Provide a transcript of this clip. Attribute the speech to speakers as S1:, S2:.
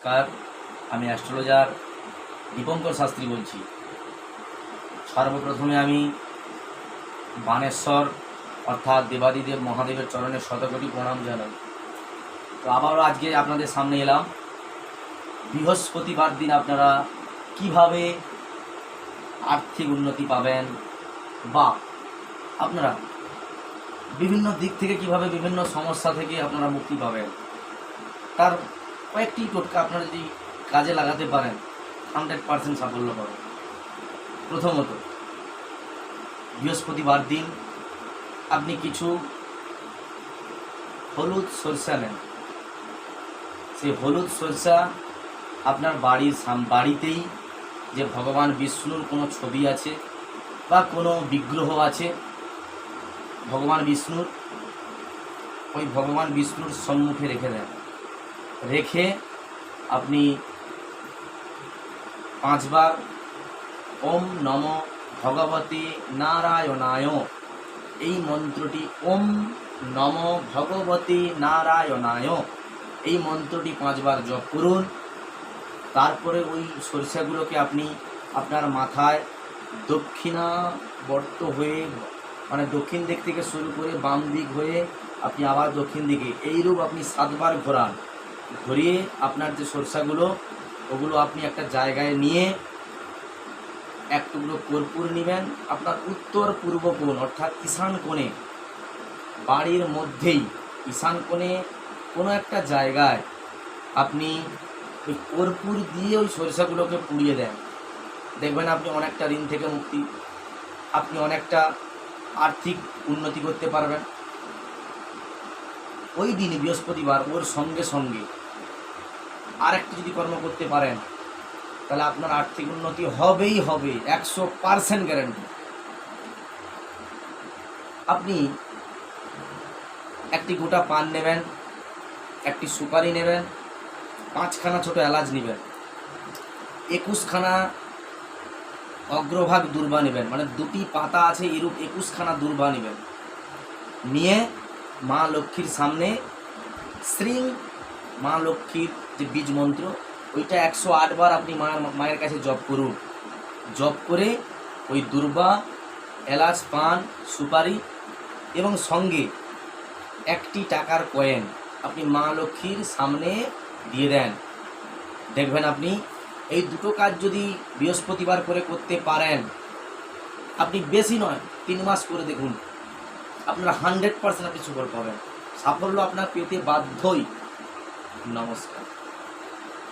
S1: নমস্কার, আমি অ্যাস্ট্রোলজার দীপঙ্কর শাস্ত্রী বলছি। সর্বপ্রথমে আমি বানেশ্বর অর্থাৎ দেবাদিদেব মহাদেবের চরণে শতকোটি প্রণাম জানাই। তো আবারও আজকে আপনাদের সামনে এলাম। বৃহস্পতিবার দিন আপনারা কিভাবে আর্থিক উন্নতি পাবেন বা আপনারা বিভিন্ন দিক থেকে কিভাবে বিভিন্ন সমস্যা থেকে আপনারা মুক্তি পাবেন, তার কয়েকটি টোটকা আপনারা যদি কাজে লাগাতে পারেন 100% সাফল্য পাবেন। প্রথমত, বৃহস্পতিবার দিন আপনি কিছু হলুদ সরষা নেন। সেই হলুদ সরষা আপনার বাড়িতেই যে ভগবান বিষ্ণুর কোনো ছবি আছে বা কোনো বিগ্রহ আছে ভগবান বিষ্ণুর, ওই ভগবান বিষ্ণুর সম্মুখে রেখে দেন। রেখে আপনি 5 বার ওম নমো ভগবতে নারায়ণায় এই মন্ত্রটি, ওম নমো ভগবতে নারায়ণায় এই মন্ত্রটি 5 বার জপ করুন। তারপরে ওই সরিষাগুলোকে আপনি আপনার মাথায় দক্ষিণাবর্ত হয়ে, মানে দক্ষিণ দিক থেকে শুরু করে বাম দিক হয়ে আপনি আবার দক্ষিণ দিকে এইরূপ আপনি 7 বার ঘোরান। ঘুরিয়ে আপনার যে সরষাগুলো ওগুলো আপনি একটা জায়গায় নিয়ে এক টুকরো কর্পূর নেবেন। আপনার উত্তর পূর্ব কোণ অর্থাৎ ঈশান কোণে, বাড়ির মধ্যেই ঈশান কোণে কোনো একটা জায়গায় আপনি ওই কর্পূর দিয়ে ওই সরিষাগুলোকে পুড়িয়ে দেন। দেখবেন আপনি অনেকটা ঋণ থেকে মুক্তি, আপনি অনেকটা আর্থিক উন্নতি করতে পারবেন। ওই দিনই বৃহস্পতিবার ওর সঙ্গে সঙ্গে আর একটু যদি কর্ম করতে পারেন তাহলে আপনার আর্থিক উন্নতি হবেই হবে, 100% গ্যারান্টি। আপনি একটি গোটা পান নেবেন, একটি সুপারি নেবেন, 5খানা ছোট এলাচ নেবেন, 21খানা অগ্রভাগ দূর্বা নেবেন, মানে 2টি পাতা আছে এরূপ 21খানা দূর্বা নেবেন। নিয়ে মা লক্ষ্মীর সামনে শ্রীং মা লক্ষ্মীর যে বীজ মন্ত্র ওইটা 108 বার আপনি মায়ের কাছে জপ করুন। জপ করে ওই দূর্বা, এলাচ, পান, সুপারি এবং সঙ্গে 1টি টাকার কয়েন আপনি মা লক্ষ্মীর সামনে দিয়ে দেন। দেখবেন আপনি এই দুটো কাজ যদি বৃহস্পতিবার করে করতে পারেন, আপনি বেশি নয় 3 মাস করে দেখুন, আপনারা 100% আপনি সুফল পাবেন। সাফল্য আপনার পেতে বাধ্যই। নমস্কার।